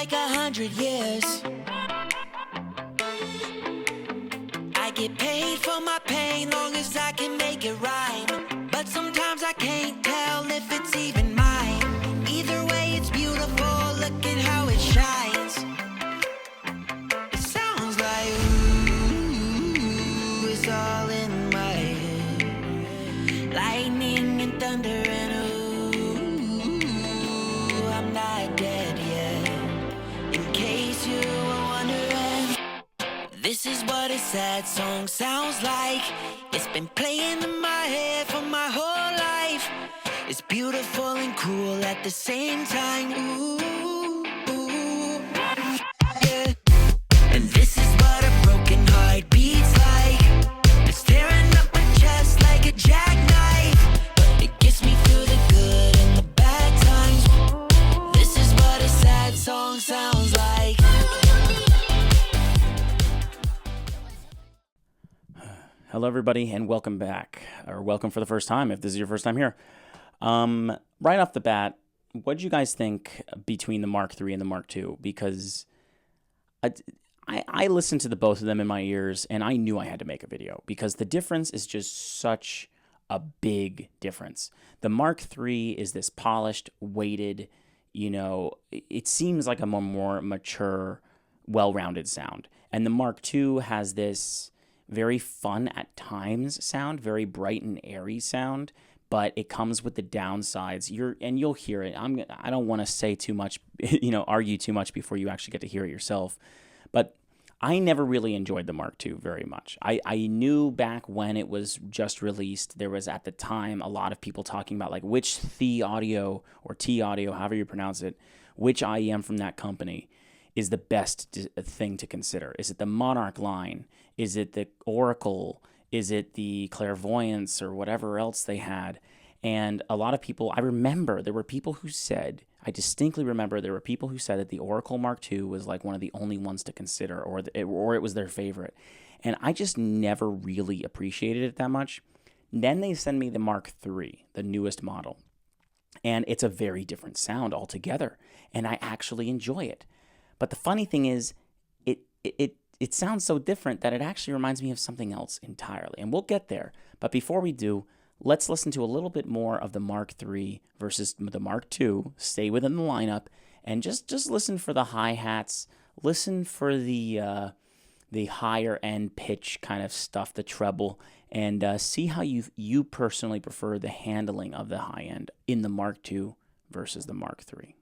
like 100 years. I get paid for my pain, long as I can make it rhyme. But sometimes I can't tell if it's even mine. Either way, it's beautiful, look at how it shines. It sounds like ooh, it's all in my head. Lightning and thunder and ooh, I'm not dead yet. In case you were wondering, this is what a sad song sounds like. It's been playing in my head for my whole life. It's beautiful and cruel at the same time. Ooh, ooh, yeah. And this is what a broken heart beats like. It's tearing up my chest like a jackknife, but it gets me through the good and the bad times. This is what a sad song sounds like. Hello, everybody, and welcome back, or welcome for the first time if this is your first time here. Right off the bat, what do you guys think between the Mark III and the Mark II? Because I listened to the both of them in my ears, and I knew I had to make a video because the difference is just such a big difference. The Mark III is this polished, weighted, it seems like a more mature, well-rounded sound. And the Mark II has this very fun at times sound, very bright and airy sound, but it comes with the downsides. You'll hear it. I don't want to say too much, argue too much before you actually get to hear it yourself. But I never really enjoyed the Mark II very much. I knew back when it was just released, there was at the time a lot of people talking about like which THIEAUDIO or THIEAUDIO, however you pronounce it, which IEM from that company is the best thing to consider. Is it the Monarch line? Is it the Oracle? Is it the Clairvoyance or whatever else they had? And a lot of people, I distinctly remember there were people who said that the Oracle Mark II was like one of the only ones to consider, or it was their favorite. And I just never really appreciated it that much. Then they send me the Mark III, the newest model. And it's a very different sound altogether. And I actually enjoy it. But the funny thing is, it sounds so different that it actually reminds me of something else entirely. And we'll get there. But before we do, let's listen to a little bit more of the Mark III versus the Mark II. Stay within the lineup and just listen for the hi-hats. Listen for the higher end pitch kind of stuff, the treble, and see how you personally prefer the handling of the high end in the Mark II versus the Mark III.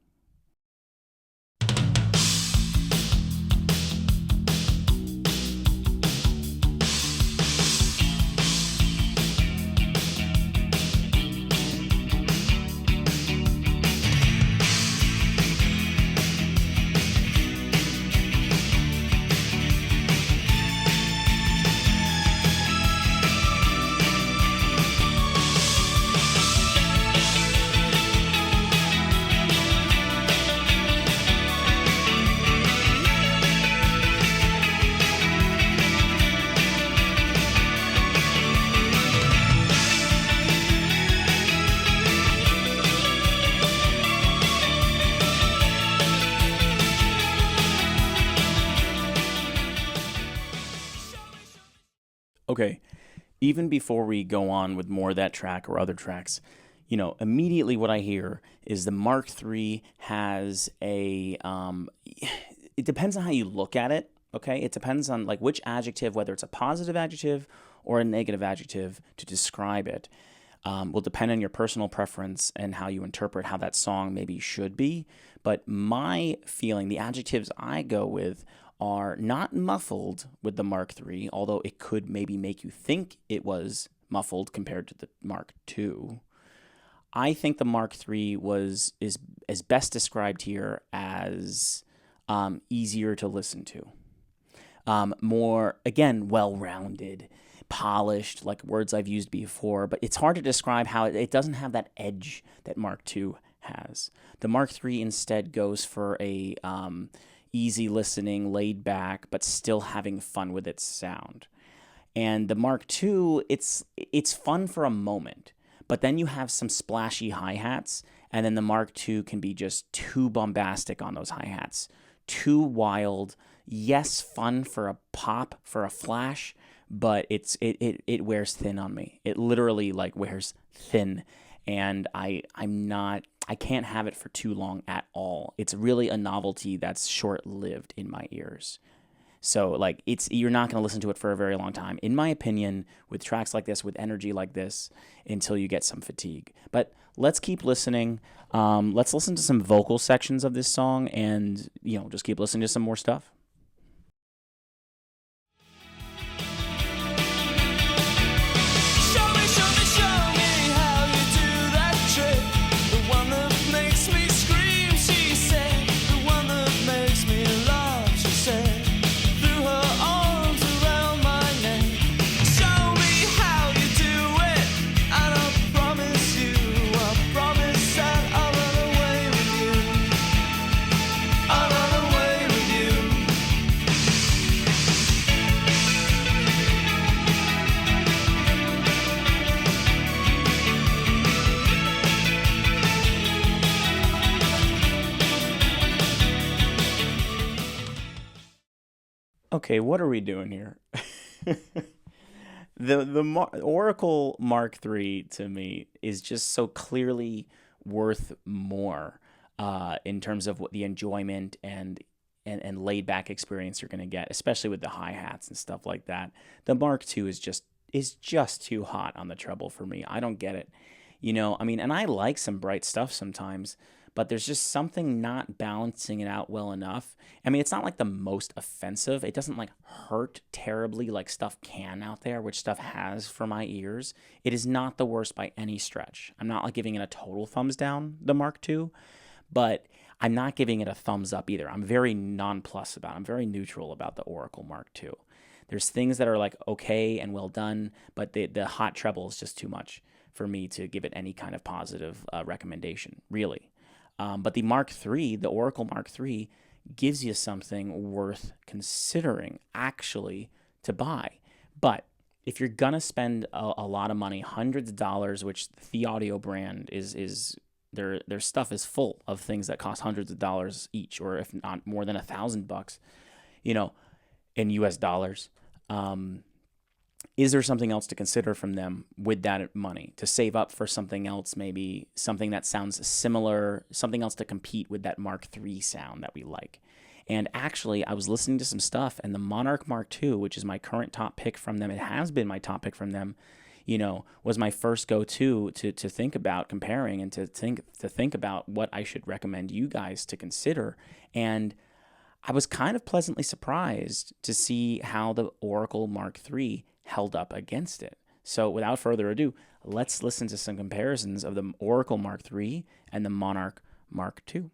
Okay, even before we go on with more of that track or other tracks, immediately what I hear is the Mark III has it depends on how you look at it, okay? It depends on like which adjective, whether it's a positive adjective or a negative adjective to describe it, will depend on your personal preference and how you interpret how that song maybe should be. But my feeling, the adjectives I go with are not muffled with the Mark III, although it could maybe make you think it was muffled compared to the Mark II. I think the Mark III is best described here as easier to listen to. More, again, well-rounded, polished, like words I've used before, but it's hard to describe how it doesn't have that edge that Mark II has. The Mark III instead goes for a easy listening, laid back, but still having fun with its sound. And the Mark II, it's fun for a moment, but then you have some splashy hi-hats, and then the Mark II can be just too bombastic on those hi-hats, too wild. Yes, fun for a pop, for a flash, but it wears thin on me. It literally like wears thin, and I can't have it for too long at all. It's really a novelty that's short-lived in my ears. So like you're not going to listen to it for a very long time, in my opinion, with tracks like this, with energy like this, until you get some fatigue. But let's keep listening. Let's listen to some vocal sections of this song, and just keep listening to some more stuff. Okay, what are we doing here? The Oracle Mark III to me is just so clearly worth more in terms of what the enjoyment and laid back experience you're going to get, especially with the hi-hats and stuff like that. The Mark II is just too hot on the treble for me. I don't get it. And I like some bright stuff sometimes, but there's just something not balancing it out well enough. It's not like the most offensive. It doesn't like hurt terribly like stuff can out there, which stuff has for my ears. It is not the worst by any stretch. I'm not like giving it a total thumbs down, the Mark II, but I'm not giving it a thumbs up either. I'm very nonplussed about it. I'm very neutral about the Oracle Mark II. There's things that are like okay and well done, but the hot treble is just too much for me to give it any kind of positive recommendation, really. But the Mark III, the Oracle Mark III, gives you something worth considering, actually, to buy. But if you're going to spend a lot of money, hundreds of dollars, which the THIEAUDIO brand is their stuff is full of things that cost hundreds of dollars each, or if not more than $1,000, in US dollars. Is there something else to consider from them with that money to save up for something else, maybe something that sounds similar, something else to compete with that Mark III sound that we like? And actually, I was listening to some stuff, and the Monarch Mark II, which is my current top pick from them, it has been my top pick from them, was my first go-to to think about comparing and to think about what I should recommend you guys to consider. And I was kind of pleasantly surprised to see how the Oracle Mark III held up against it. So without further ado, let's listen to some comparisons of the Oracle Mark III and the Monarch Mark II.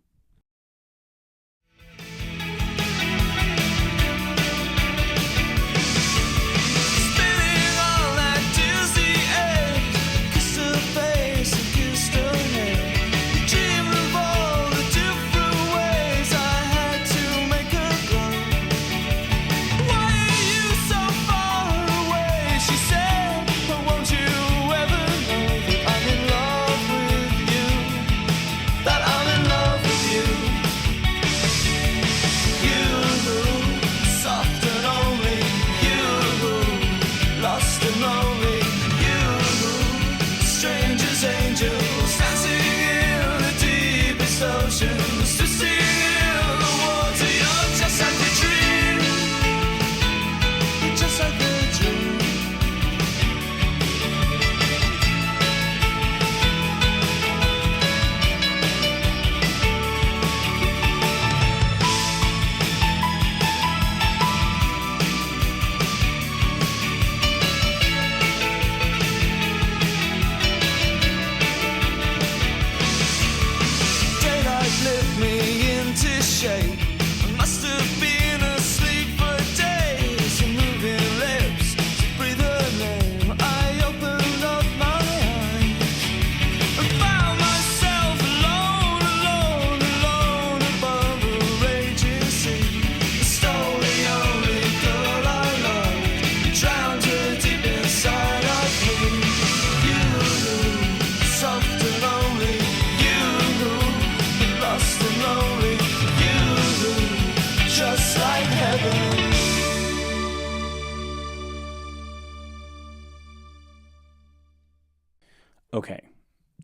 Okay,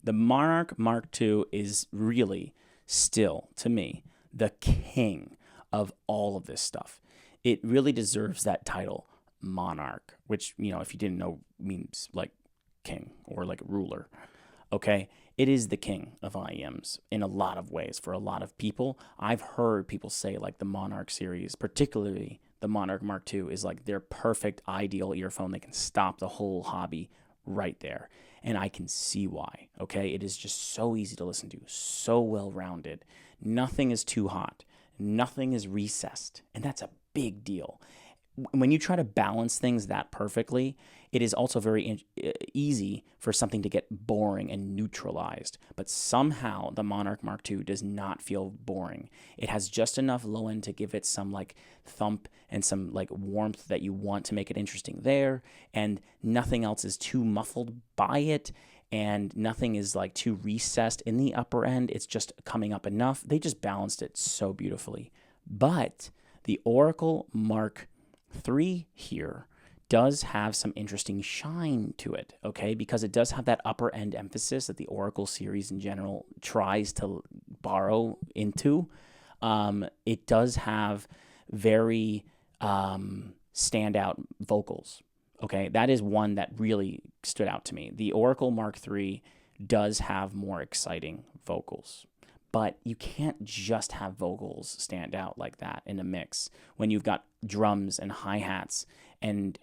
the Monarch Mark II is really still, to me, the king of all of this stuff. It really deserves that title, Monarch, which, if you didn't know, means like king or like ruler. Okay, it is the king of IEMs in a lot of ways for a lot of people. I've heard people say like the Monarch series, particularly the Monarch Mark II, is like their perfect ideal earphone. They can stop the whole hobby right there. And I can see why. Okay, it is just so easy to listen to, so well rounded. Nothing is too hot, nothing is recessed, and that's a big deal. When you try to balance things that perfectly, it is also very easy for something to get boring and neutralized. But somehow the Monarch Mark II does not feel boring. It has just enough low end to give it some like thump and some like warmth that you want to make it interesting there. And nothing else is too muffled by it. And nothing is like too recessed in the upper end. It's just coming up enough. They just balanced it so beautifully. But the Oracle Mark III here does have some interesting shine to it, okay? Because it does have that upper end emphasis that the Oracle series in general tries to borrow into. It does have very standout vocals, okay? That is one that really stood out to me. The Oracle Mark III does have more exciting vocals. But you can't just have vocals stand out like that in a mix when you've got drums and hi-hats and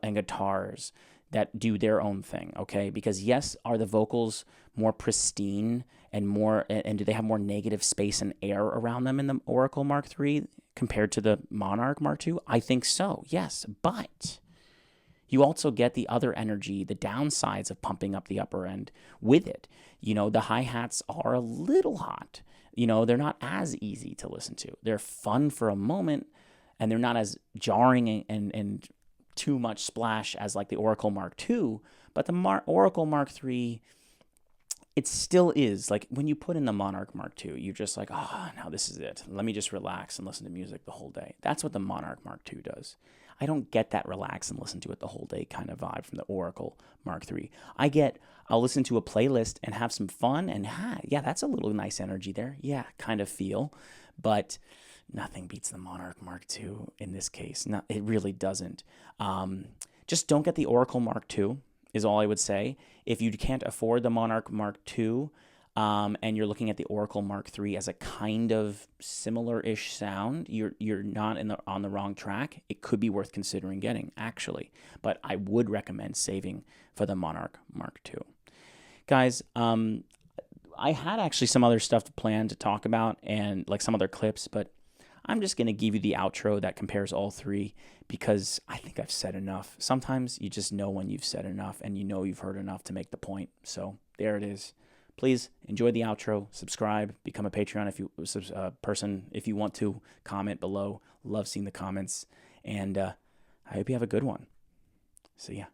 guitars that do their own thing, okay? Because yes, are the vocals more pristine and do they have more negative space and air around them in the Oracle Mark III compared to the Monarch Mark II? I think so, yes. But you also get the other energy, the downsides of pumping up the upper end with it. The hi-hats are a little hot. They're not as easy to listen to. They're fun for a moment, and they're not as jarring and too much splash as like the Oracle Mark II. But the Oracle Mark III, it still is. Like when you put in the Monarch Mark II, you're just like, now this is it. Let me just relax and listen to music the whole day. That's what the Monarch Mark II does. I don't get that relax and listen to it the whole day kind of vibe from the Oracle Mark III. I'll listen to a playlist and have some fun and yeah, that's a little nice energy there. Yeah, kind of feel. But nothing beats the Monarch Mark II in this case. No, it really doesn't. Just don't get the Oracle Mark II is all I would say. If you can't afford the Monarch Mark II, and you're looking at the Oracle Mark III as a kind of similar-ish sound, you're not on the wrong track. It could be worth considering getting, actually. But I would recommend saving for the Monarch Mark II. Guys, I had actually some other stuff planned to talk about and like some other clips, but I'm just going to give you the outro that compares all three because I think I've said enough. Sometimes you just know when you've said enough and you know you've heard enough to make the point. So there it is. Please enjoy the outro, subscribe, become a Patreon if you want to, comment below. Love seeing the comments, and I hope you have a good one. See ya.